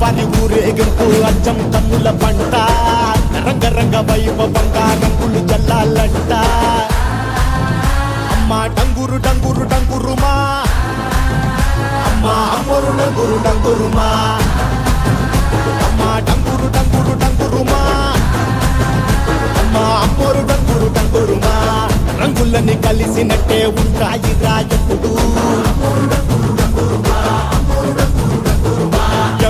అమ్మవారి ఊరేగింపు అచ్చం కన్నుల పంట రంగరంగ వైభవంగా రంగులు చల్లాలంట అమ్మ డంగురు డంగురు డంగురుమా అమ్మ అమ్మోరు డంగురు డంగురుమా అమ్మ డంగురు డంగురు డంగురుమా అమ్మ అమ్మోరు డంగురు డంగురుమా రంగులని కలిసినట్టే ఉంటాయి రాయప్పుడు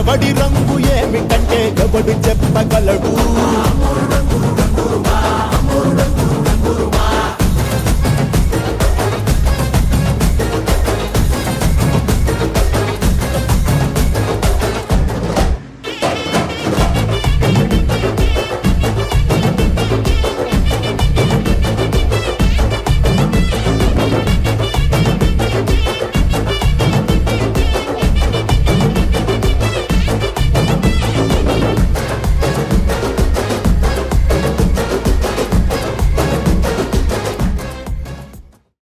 ఎవడి రంగు ఏమిటంటే ఎవడు చెప్పగలడు